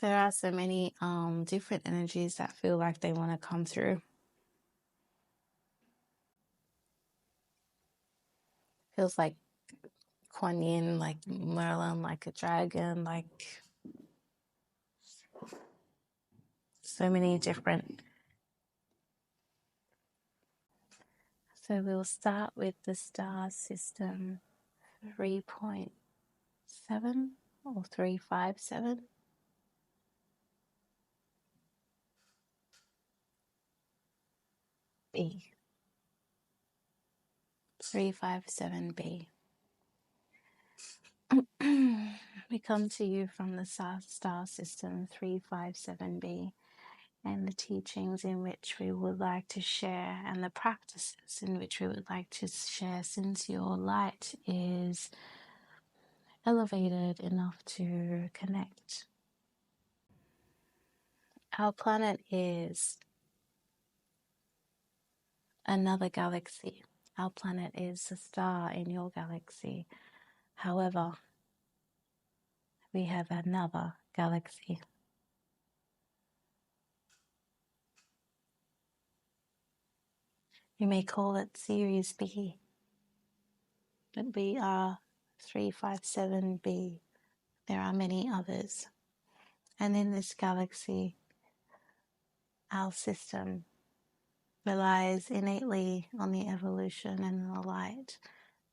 There are so many different energies that feel like they want to come through. Feels like Kuan Yin, like Merlin, like a dragon, like so many different. So we'll start with the star system 3.7 or 357. B. 357B. We come to you from the star system 357B, and the teachings in which we would like to share and the practices in which we would like to share, since your light is elevated enough to connect. Our planet is another galaxy. Our planet is a star in your galaxy. However, we have another galaxy. You may call it Series B, but we are 357B. There are many others. And in this galaxy, our system relies innately on the evolution and the light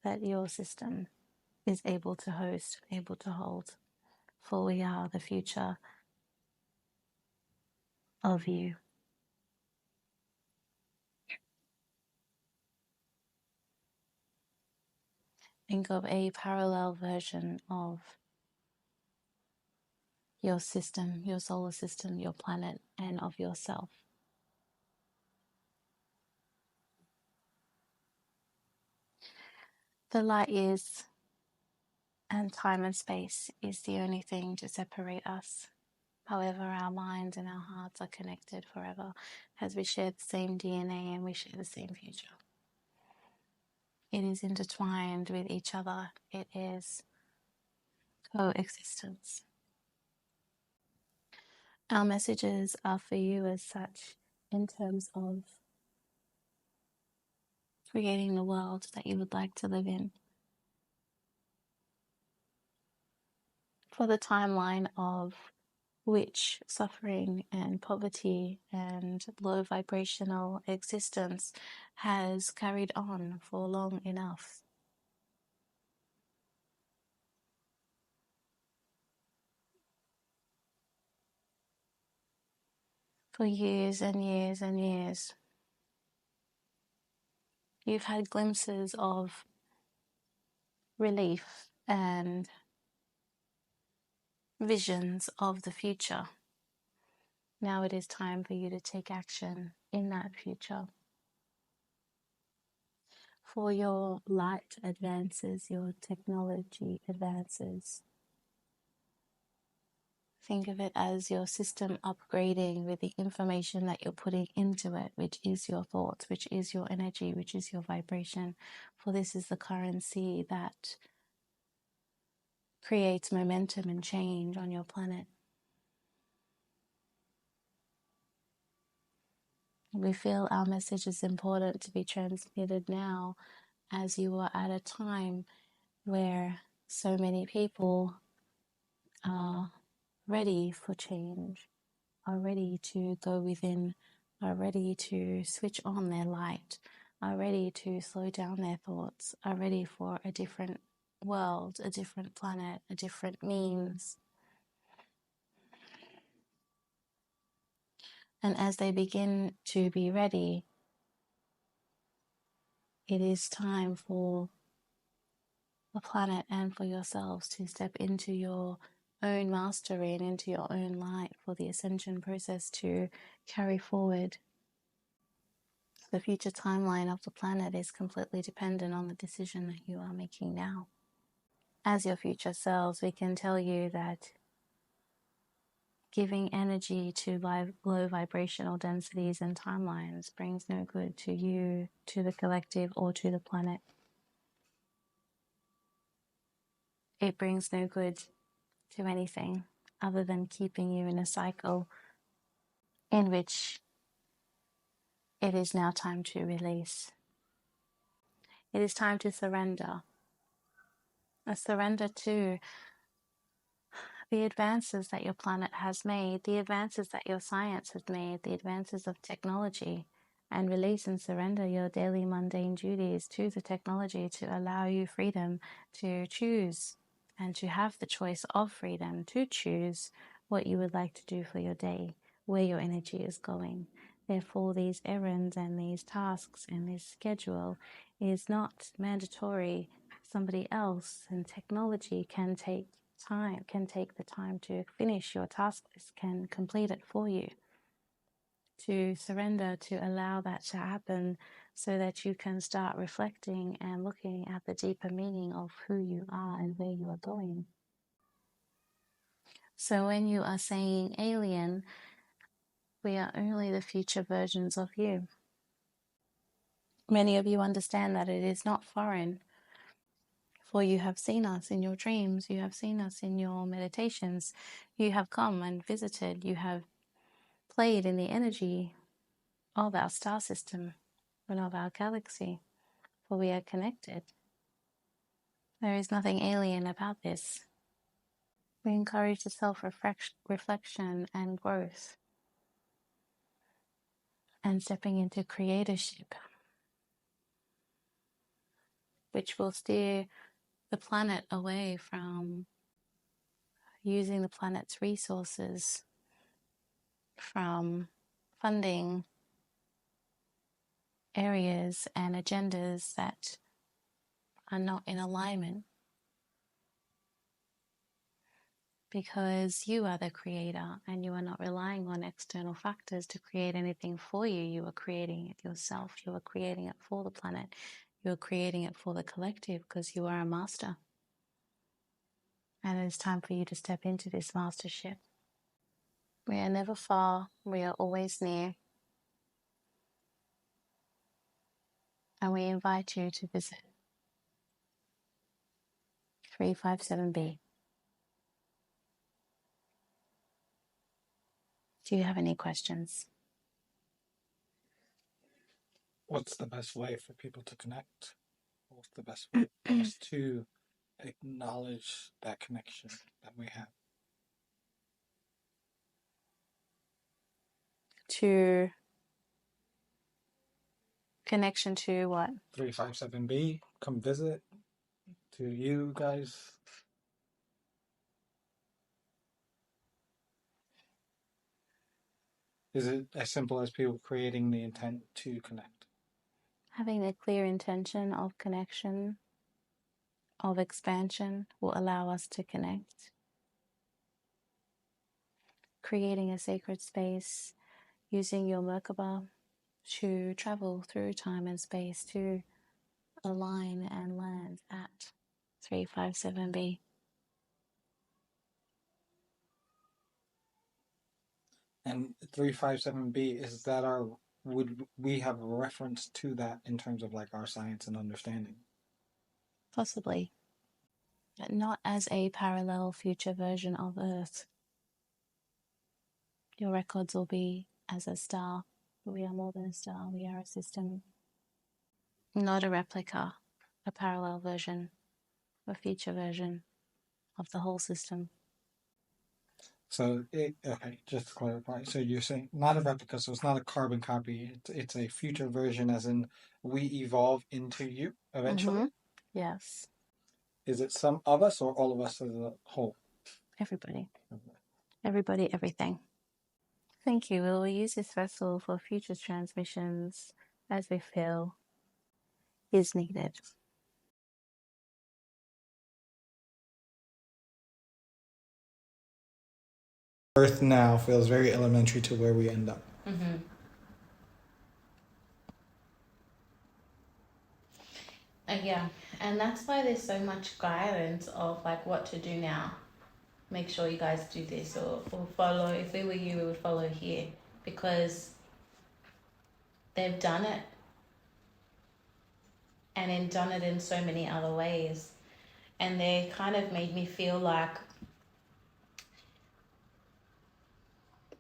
that your system is able to host, able to hold. For we are the future of you. Think of a parallel version of your system, your solar system, your planet, and of yourself. The light years and time and space is the only thing to separate us. However, our minds and our hearts are connected forever, as we share the same DNA and we share the same future. It is intertwined with each other. It is coexistence. Our messages are for you as such, in terms of creating the world that you would like to live in. For the timeline of which suffering and poverty and low vibrational existence has carried on for long enough. For years and years and years, you've had glimpses of relief and visions of the future. Now it is time for you to take action in that future. For your light advances, your technology advances. Think of it as your system upgrading with the information that you're putting into it, which is your thoughts, which is your energy, which is your vibration. For this is the currency that creates momentum and change on your planet. We feel our message is important to be transmitted now, as you are at a time where so many people are ready for change, are ready to go within, are ready to switch on their light, are ready to slow down their thoughts, are ready for a different world, a different planet, a different means. And as they begin to be ready, it is time for the planet and for yourselves to step into your own mastery and into your own light for the ascension process to carry forward. The future timeline of the planet is completely dependent on the decision that you are making now. As your future selves, we can tell you that giving energy to low vibrational densities and timelines brings no good to you, to the collective, or to the planet. It brings no good to anything. other than keeping you in a cycle in which it is now time to release. It is time to surrender. A surrender to the advances that your planet has made, the advances that your science has made, the advances of technology, and release and surrender your daily mundane duties to the technology to allow you freedom to choose and to have the choice of freedom to choose what you would like to do for your day, where your energy is going. Therefore, these errands and these tasks and this schedule is not mandatory. Somebody else and technology can take the time to finish your task list, can complete it for you. To surrender, to allow that to happen so that you can start reflecting and looking at the deeper meaning of who you are and where you are going. So when you are saying alien, we are only the future versions of you. Many of you understand that it is not foreign, for you have seen us in your dreams, you have seen us in your meditations, you have come and visited, you have played in the energy of our star system and of our galaxy, for we are connected. There is nothing alien about this. We encourage the self-reflection and growth and stepping into creatorship, which will steer the planet away from using the planet's resources, from funding areas and agendas that are not in alignment, because you are the creator and you are not relying on external factors to create anything for you. You are creating it yourself. You are creating it for the planet. You are creating it for the collective because you are a master. And it is time for you to step into this mastership. We are never far. We are always near. And we invite you to visit 357B. Do you have any questions? What's the best way for people to connect? What's the best way for us to acknowledge that connection that we have? To connection to what? 357B, come visit. To you guys. Is it as simple as people creating the intent to connect? Having a clear intention of connection, of expansion, will allow us to connect. Creating a sacred space, using your Merkaba to travel through time and space to align and land at 357B. And 357B, is that would we have a reference to that in terms of like our science and understanding? Possibly, but not as a parallel future version of Earth. Your records will be as a star. We are more than a star, we are a system. Not a replica, a parallel version, a future version of the whole system. So, okay, just to clarify, so you're saying not a replica, so it's not a carbon copy. It's a future version, as in we evolve into you eventually. Mm-hmm. Yes. Is it some of us or all of us as a whole? Everybody. Everybody, everything. Thank you. We will use this vessel for future transmissions as we feel is needed. Earth now feels very elementary to where we end up. Mm-hmm. Yeah, and that's why there's so much guidance of like what to do now. Make sure you guys do this or follow. If we were you, we would follow here because they've done it and done it in so many other ways. And they kind of made me feel like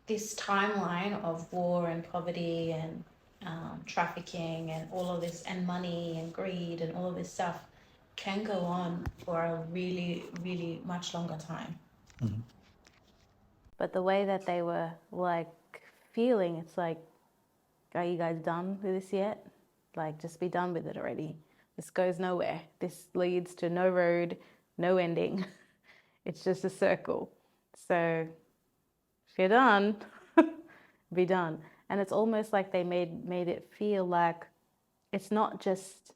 this timeline of war and poverty and trafficking and all of this, and money and greed and all of this stuff can go on for a really, really much longer time. Mm-hmm. But the way that they were like feeling, it's like, are you guys done with this yet? Like, just be done with it already. This goes nowhere. This leads to no road, no ending. It's just a circle. So if you're done, be done. And it's almost like they made it feel like it's not just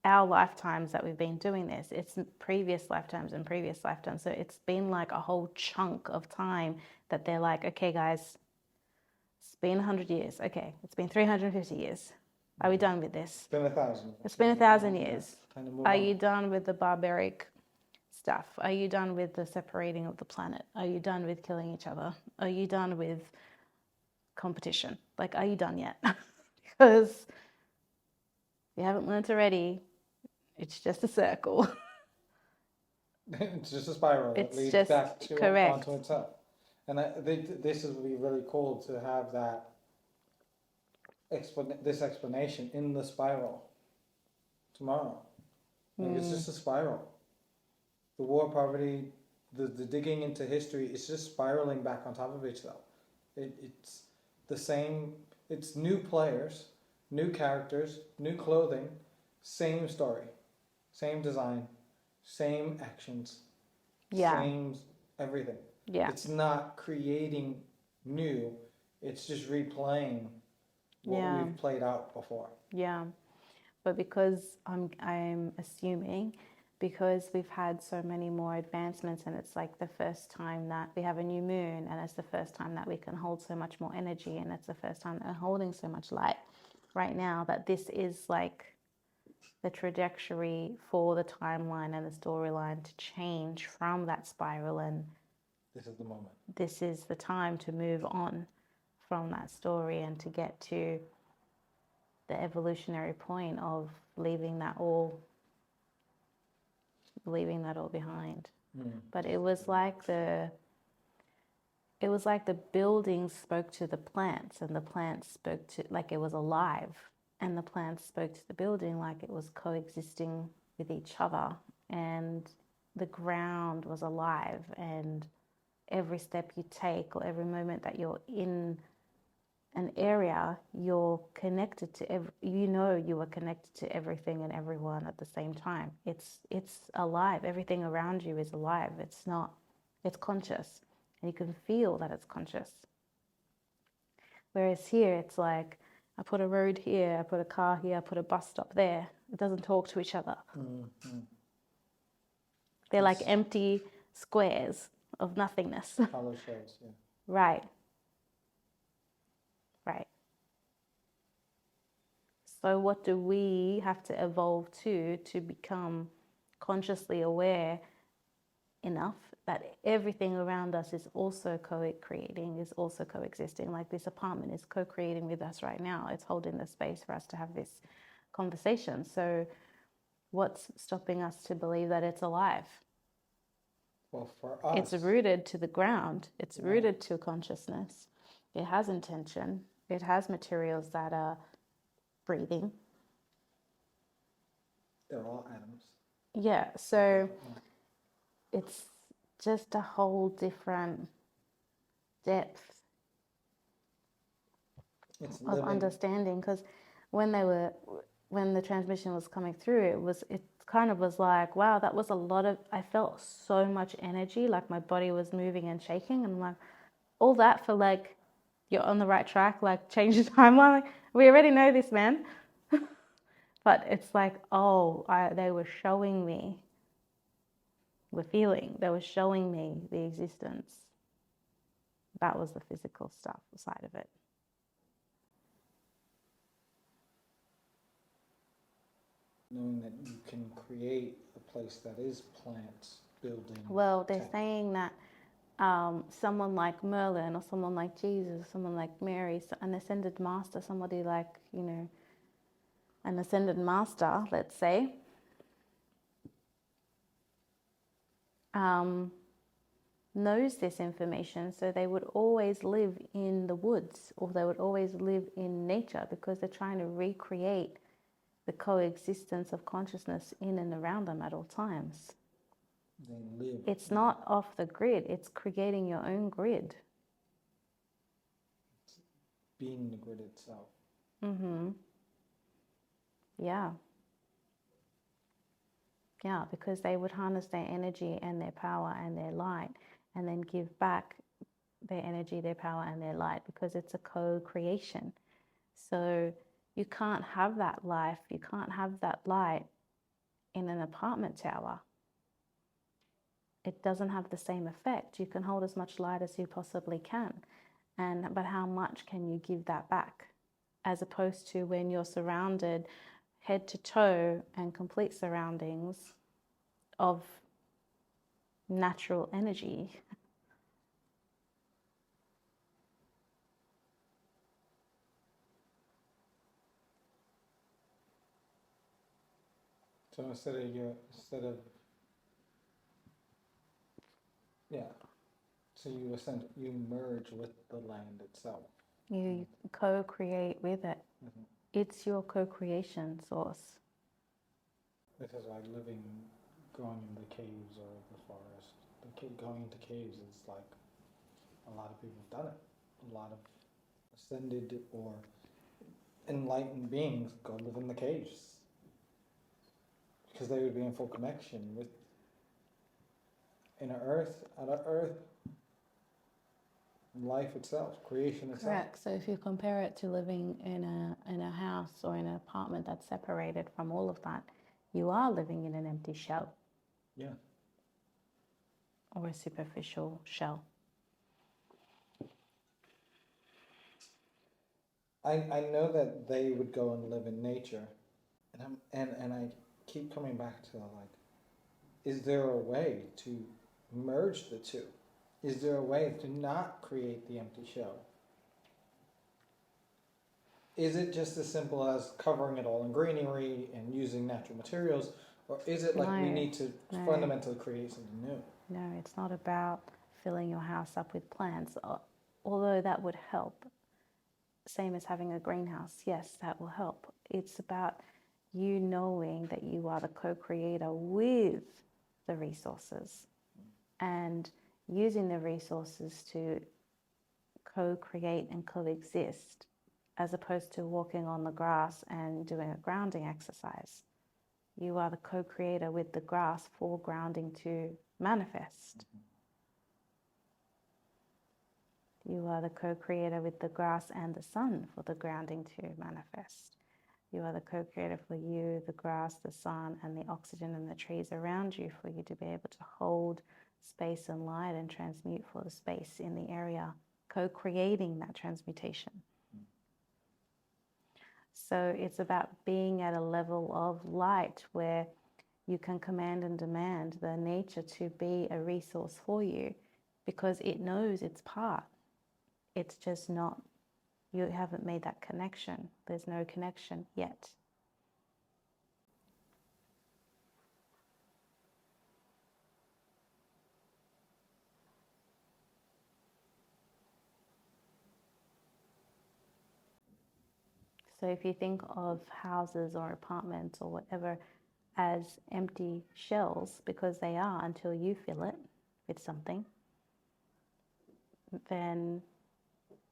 our lifetimes that we've been doing this, it's previous lifetimes and previous lifetimes. So it's been like a whole chunk of time that they're like, okay guys, it's been 100 years, okay, it's been 350 years, are we done with this? It's been 1,000. It's been 1,000 years. Time to move Are on. you done with the barbaric stuff? Are you done with the separating of the planet? Are you done with killing each other? Are you done with competition? Like, are you done yet? Because if you haven't learned already, it's just a circle. It's just a spiral that It's leads just back to correct. onto itself. And I think this would be really cool to have that this explanation in the spiral tomorrow. Like it's just a spiral. The war, poverty, the digging into history, it's just spiraling back on top of itself. It's the same. It's new players, new characters, new clothing, same story, same design, same actions, Yeah. same everything. Yeah. It's not creating new. It's just replaying what Yeah. we've played out before. Yeah. But because I'm assuming, because we've had so many more advancements, and it's like the first time that we have a new moon, and it's the first time that we can hold so much more energy, and it's the first time that we're holding so much light right now, that this is like the trajectory for the timeline and the storyline to change from that spiral, and This is the moment. this is the time to move on from that story and to get to the evolutionary point of leaving that all behind. But it was like the buildings spoke to the plants, and the plants spoke to, like it was alive, and the plants spoke to the building like it was coexisting with each other, and the ground was alive, and every step you take or every moment that you're in an area, you're connected to you are connected to everything and everyone at the same time. It's alive. Everything around you is alive. It's conscious, and you can feel that it's conscious. Whereas here, it's like, I put a road here, I put a car here, I put a bus stop there. It doesn't talk to each other. Mm-hmm. They're like empty squares of nothingness. Hollow shells, yeah. Right. Right. So what do we have to evolve to become consciously aware enough that everything around us is also co-creating, is also coexisting? Like this apartment is co-creating with us right now. It's holding the space for us to have this conversation. So what's stopping us to believe that it's alive? Well, for us, It's rooted to the ground. It's rooted to consciousness. It has intention. It has materials that are breathing. they're all atoms. Yeah, so it's just a whole different depth of understanding, because when the transmission was coming through, it kind of was like, wow, that was a lot of, I felt so much energy, like my body was moving and shaking, and I'm like, all that for like, you're on the right track, like change the timeline, like, we already know this, man. But it's like, they were showing me the feeling, they were showing me the existence. That was the physical stuff side of it. Knowing that you can create a place that is plants, building. Well, they're saying that someone like Merlin, or someone like Jesus, or someone like Mary, an ascended master, somebody like, an ascended master, let's say, knows this information, so they would always live in the woods, or they would always live in nature, because they're trying to recreate the coexistence of consciousness in and around them at all times. They live. It's not off the grid, it's creating your own grid. It's being the grid itself. Yeah. Yeah, because they would harness their energy and their power and their light, and then give back their energy, their power, and their light, because it's a co-creation. So you can't have that life, you can't have that light in an apartment tower. It doesn't have the same effect. You can hold as much light as you possibly can, but how much can you give that back? As opposed to when you're surrounded head to toe and complete surroundings of natural energy. So instead of so you merge with the land itself. You co-create with it. Mm-hmm. It's your co-creation source. This is like going in the caves or the forest. Going into caves is like, a lot of people have done it. A lot of ascended or enlightened beings go live in the caves, because they would be in full connection with inner earth, outer earth, life itself, creation itself. Correct. So if you compare it to living in a house or in an apartment that's separated from all of that, you are living in an empty shell. Yeah. Or a superficial shell. I know that they would go and live in nature, and I keep coming back to, like, is there a way to merge the two? Is there a way to not create the empty shell? Is it just as simple as covering it all in greenery and using natural materials, or is it like we need to fundamentally create something new? No, it's not about filling your house up with plants, although that would help. Same as having a greenhouse. Yes, that will help. It's about you knowing that you are the co-creator with the resources and using the resources to co-create and coexist, as opposed to walking on the grass and doing a grounding exercise. You are the co-creator with the grass for grounding to manifest. You are the co-creator with the grass and the sun for the grounding to manifest. You are the co-creator for you, the grass, the sun, and the oxygen and the trees around you, for you to be able to hold space and light and transmute for the space in the area, co-creating that transmutation. So it's about being at a level of light where you can command and demand the nature to be a resource for you, because it knows its part. It's just not, you haven't made that connection. There's no connection yet. So if you think of houses or apartments or whatever as empty shells, because they are until you fill it with something, then,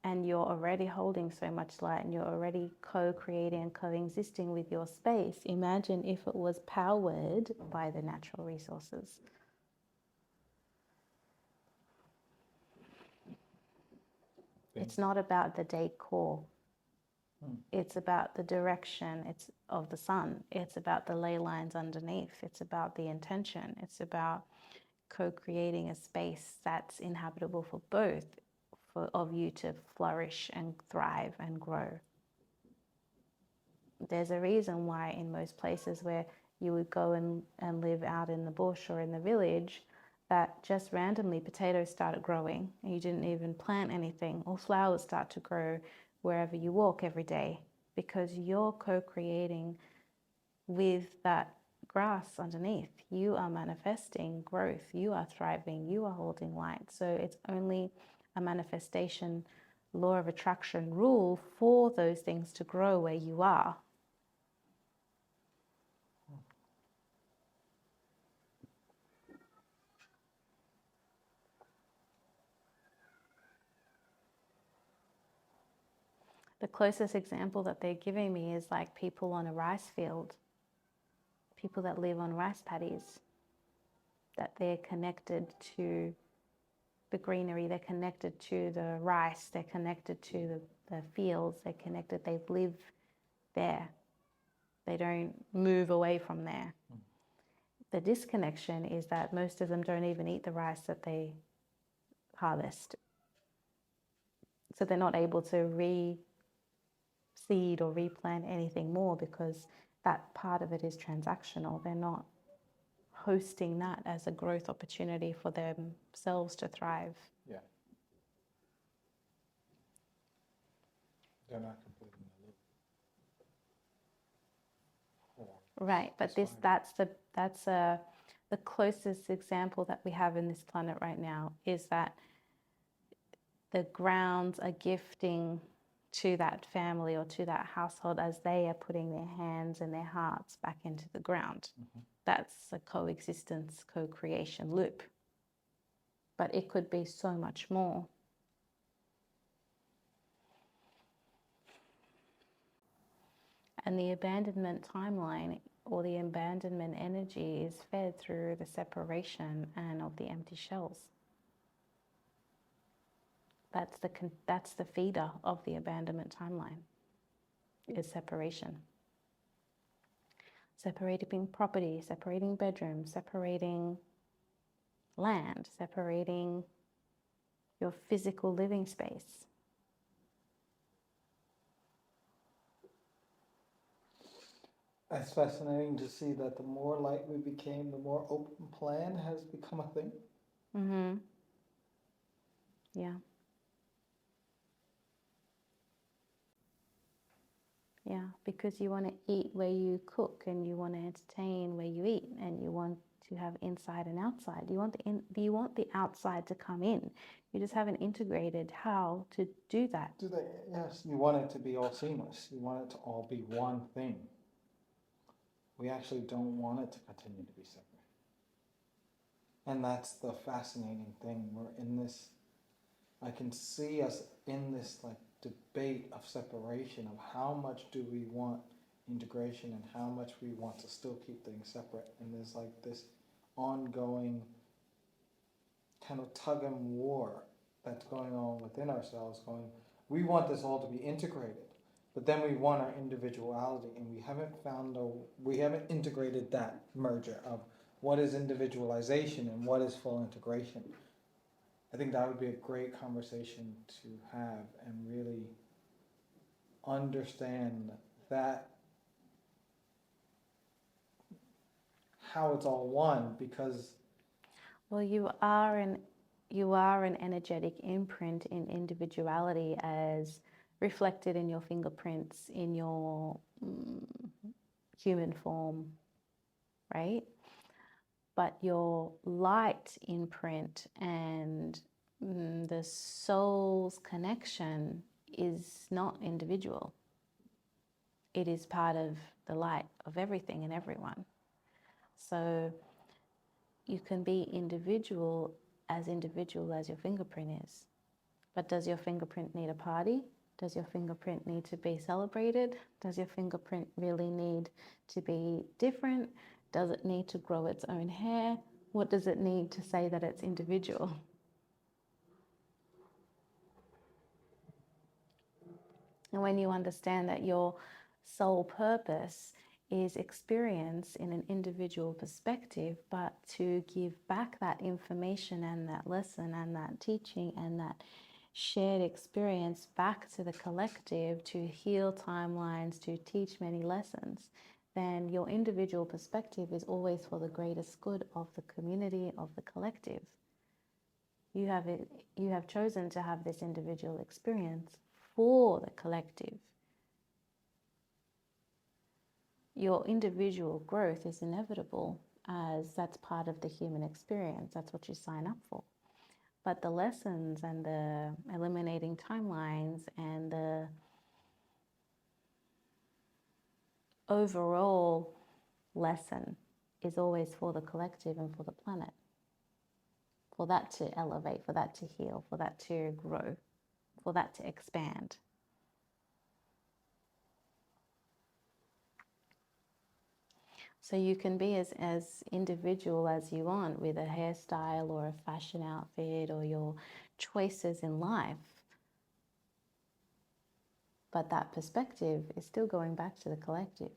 and you're already holding so much light and you're already co-creating and coexisting with your space, imagine if it was powered by the natural resources. It's not about the decor. It's about the direction of the sun. It's about the ley lines underneath. It's about the intention. It's about co-creating a space that's inhabitable for both, of you to flourish and thrive and grow. There's a reason why in most places where you would go and live out in the bush or in the village, that just randomly potatoes started growing and you didn't even plant anything, or flowers start to grow wherever you walk every day, because you're co-creating with that grass underneath. You are manifesting growth. You are thriving. You are holding light. So it's only a manifestation, law of attraction rule for those things to grow where you are. The closest example that they're giving me is like people on a rice field, people that live on rice paddies, that they're connected to the greenery, they're connected to the rice, they're connected to the fields, they're connected, they live there. They don't move away from there. The disconnection is that most of them don't even eat the rice that they harvest. So they're not able to reseed or replant anything more because that part of it is transactional. They're not hosting that as a growth opportunity for themselves to thrive. Yeah. They're not completing the loop. Right, but that's the closest example that we have in this planet right now is that the grounds are gifting to that family or to that household as they are putting their hands and their hearts back into the ground. That's a coexistence, co-creation loop. But it could be so much more. And the abandonment timeline or the abandonment energy is fed through the separation and of the empty shells. That's the feeder of the abandonment timeline, is separation. Separating property, separating bedrooms, separating land, separating your physical living space. It's fascinating to see that the more light we became, the more open plan has become a thing. Mm-hmm. Yeah. Yeah, because you want to eat where you cook and you want to entertain where you eat and you want to have inside and outside. You want the outside to come in. You just haven't integrated how to do that. Yes, you want it to be all seamless. You want it to all be one thing. We actually don't want it to continue to be separate. And that's the fascinating thing. We're in this, I can see us in this like debate of separation of how much do we want integration and how much we want to still keep things separate. And there's like this ongoing kind of tug and war that's going on within ourselves going, we want this all to be integrated, but then we want our individuality, and we haven't integrated that merger of what is individualization and what is full integration. I think that would be a great conversation to have and really understand that, how it's all one, because Well, you are an energetic imprint in individuality as reflected in your fingerprints in your human form, right? But your light imprint and the soul's connection is not individual. It is part of the light of everything and everyone. So you can be individual as your fingerprint is. But does your fingerprint need a party? Does your fingerprint need to be celebrated? Does your fingerprint really need to be different? Does it need to grow its own hair? What does it need to say that it's individual? And when you understand that your sole purpose is experience in an individual perspective, but to give back that information and that lesson and that teaching and that shared experience back to the collective to heal timelines, to teach many lessons, then your individual perspective is always for the greatest good of the community, of the collective. You have chosen to have this individual experience for the collective. Your individual growth is inevitable, as that's part of the human experience. That's what you sign up for. But the lessons and the eliminating timelines and the overall lesson is always for the collective and for the planet, for that to elevate, for that to heal, for that to grow, for that to expand. So you can be as individual as you want with a hairstyle or a fashion outfit or your choices in life. But that perspective is still going back to the collective,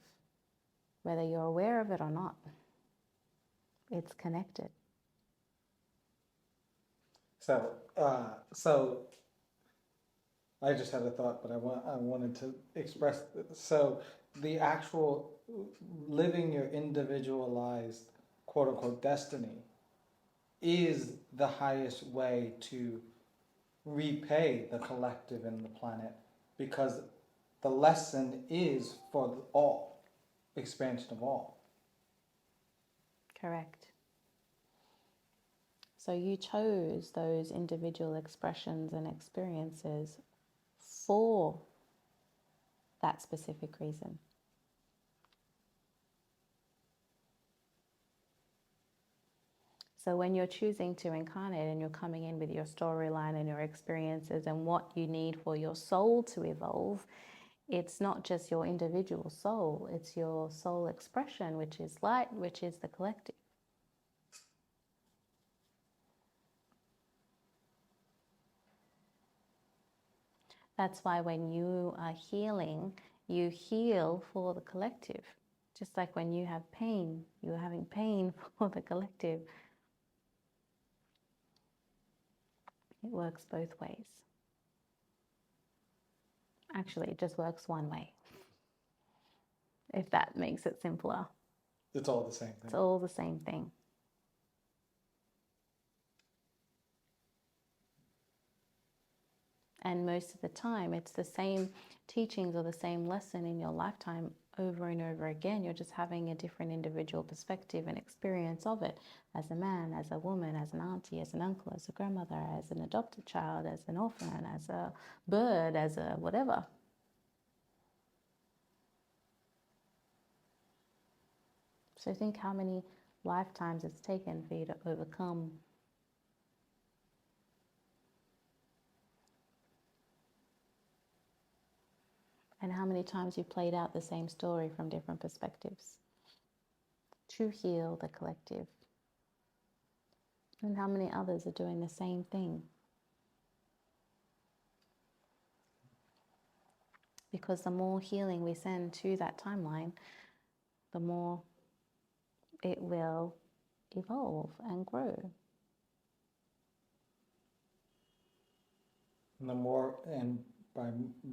whether you're aware of it or not. It's connected. So I just had a thought, but I wanted to express. So the actual living your individualized quote unquote destiny is the highest way to repay the collective and the planet, because the lesson is for all, expansion of all. Correct. So you chose those individual expressions and experiences for that specific reason. So when you're choosing to incarnate and you're coming in with your storyline and your experiences and what you need for your soul to evolve, it's not just your individual soul, it's your soul expression, which is light, which is the collective. That's why when you are healing, you heal for the collective. Just like when you have pain, you're having pain for the collective. It works both ways. Actually, it just works one way, if that makes it simpler. It's all the same thing. It's all the same thing. And most of the time, it's the same teachings or the same lesson in your lifetime over and over again. You're just having a different individual perspective and experience of it as a man, as a woman, as an auntie, as an uncle, as a grandmother, as an adopted child, as an orphan, as a bird, as a whatever. So think how many lifetimes it's taken for you to overcome. And how many times you've played out the same story from different perspectives to heal the collective. And how many others are doing the same thing. Because the more healing we send to that timeline, the more it will evolve and grow. And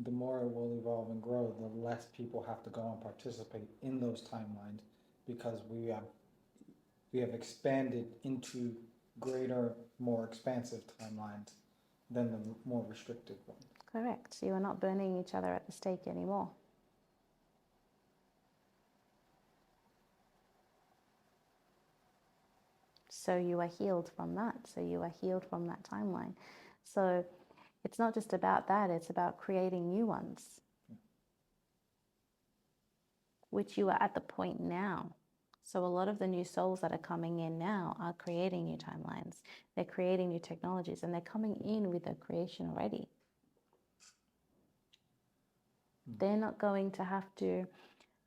the more it will evolve and grow, the less people have to go and participate in those timelines, because we have expanded into greater, more expansive timelines than the more restricted ones. Correct. You are not burning each other at the stake anymore. So you are healed from that. So you are healed from that timeline. So it's not just about that, it's about creating new ones, which you are at the point now. So a lot of the new souls that are coming in now are creating new timelines. They're creating new technologies, and they're coming in with a creation already. They're not going to have to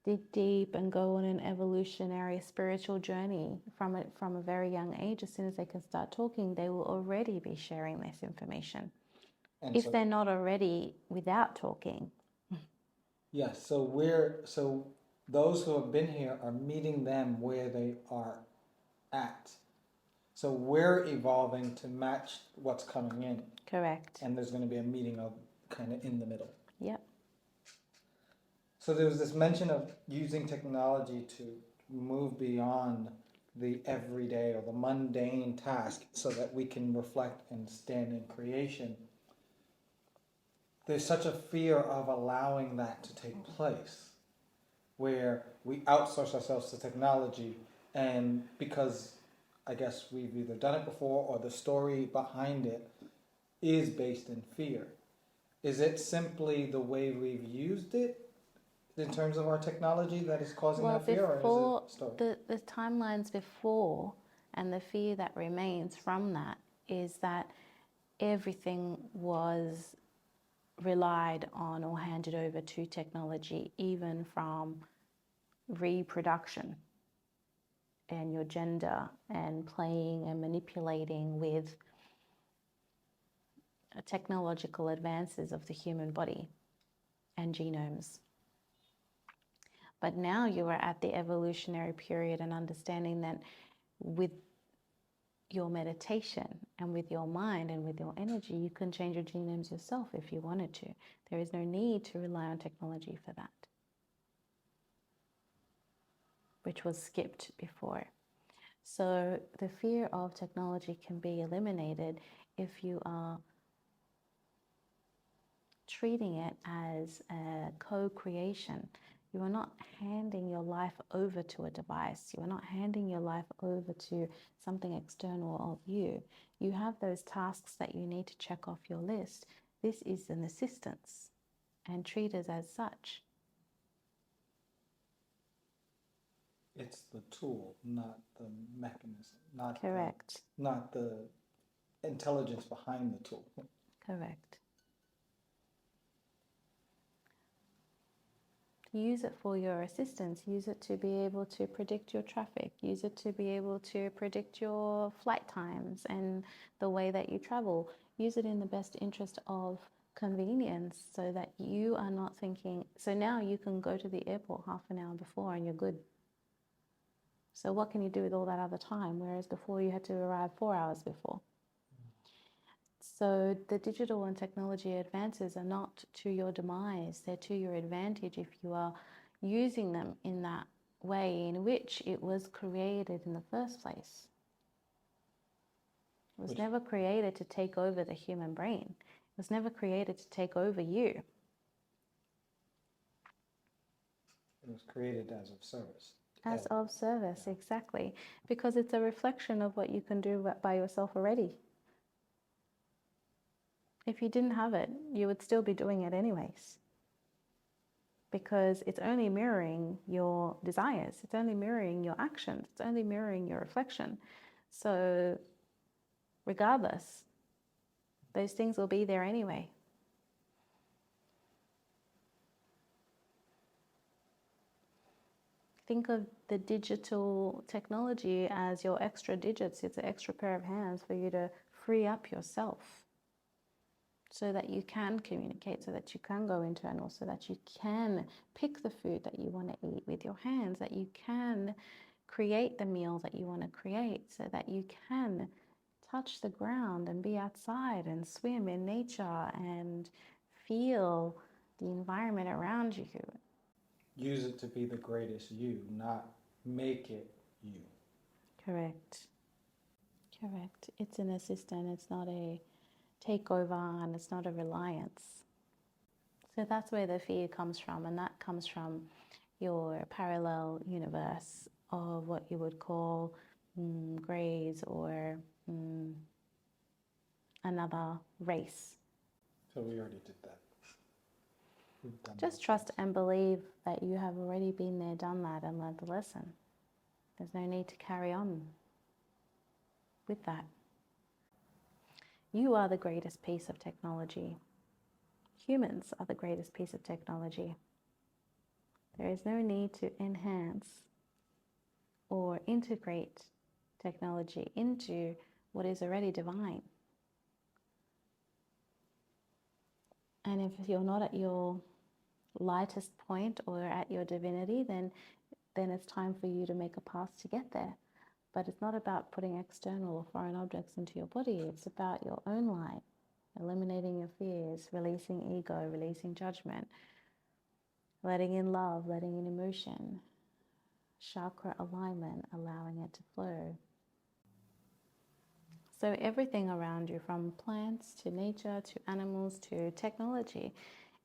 dig deep and go on an evolutionary spiritual journey from a very young age. As soon as they can start talking, they will already be sharing this information. And if they're not already without talking. Yes, so those who have been here are meeting them where they are at. So we're evolving to match what's coming in. Correct. And there's going to be a meeting of kind of in the middle. Yep. So there was this mention of using technology to move beyond the everyday or the mundane task so that we can reflect and stand in creation. There's such a fear of allowing that to take place. where we outsource ourselves to technology, and because I guess we've either done it before or the story behind it is based in fear. Is it simply the way we've used it in terms of our technology that is causing Well, that fear, or is before it story? the timelines before and the fear that remains from that is that everything was relied on or handed over to technology, even from reproduction and your gender and playing and manipulating with technological advances of the human body and genomes. But now you are at the evolutionary period and understanding that with your meditation and with your mind and with your energy, you can change your genomes yourself if you wanted to. There is no need to rely on technology for that, which was skipped before. So the fear of technology can be eliminated if you are treating it as a co-creation. You are not handing your life over to a device. You are not handing your life over to something external of you. You have those tasks that you need to check off your list. This is an assistance, and treat it as such. It's the tool, not the mechanism, Correct. not the intelligence behind the tool. Correct. Use it for your assistance. Use it to be able to predict your traffic. Use it to be able to predict your flight times and the way that you travel. Use it in the best interest of convenience so that you are not thinking. So now you can go to the airport half an hour before and you're good. So what can you do with all that other time? Whereas before you had to arrive 4 hours before. So the digital and technology advances are not to your demise, they're to your advantage if you are using them in that way in which it was created in the first place. It was never created to take over the human brain. It was never created to take over you. It was created as of service. As of service, yeah. Exactly. Because it's a reflection of what you can do by yourself already. If you didn't have it, you would still be doing it anyways. Because it's only mirroring your desires. It's only mirroring your actions. It's only mirroring your reflection. So regardless, those things will be there anyway. Think of the digital technology as your extra digits. It's an extra pair of hands for you to free up yourself so that you can communicate, so that you can go internal, so that you can pick the food that you want to eat with your hands, that you can create the meal that you want to create, so that you can touch the ground and be outside and swim in nature and feel the environment around you. Use it to be the greatest you, not make it you. Correct. Correct. It's an assistant. It's not a takeover and it's not a reliance. So that's where the fear comes from, and that comes from your parallel universe of what you would call greys or another race. So we already did that. Just trust and believe that you have already been there, done that, and learned the lesson. There's no need to carry on with that. You are the greatest piece of technology. Humans are the greatest piece of technology. There is no need to enhance or integrate technology into what is already divine. And if you're not at your lightest point or at your divinity, then it's time for you to make a path to get there. But it's not about putting external or foreign objects into your body. It's about your own light, eliminating your fears, releasing ego, releasing judgment, letting in love, letting in emotion, chakra alignment, allowing it to flow. So everything around you, from plants to nature to animals to technology,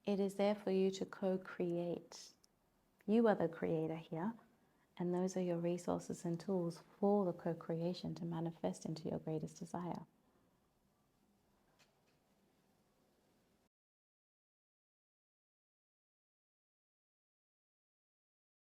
it is there for you to co-create You are the creator here, and those are your resources and tools for the co-creation to manifest into your greatest desire.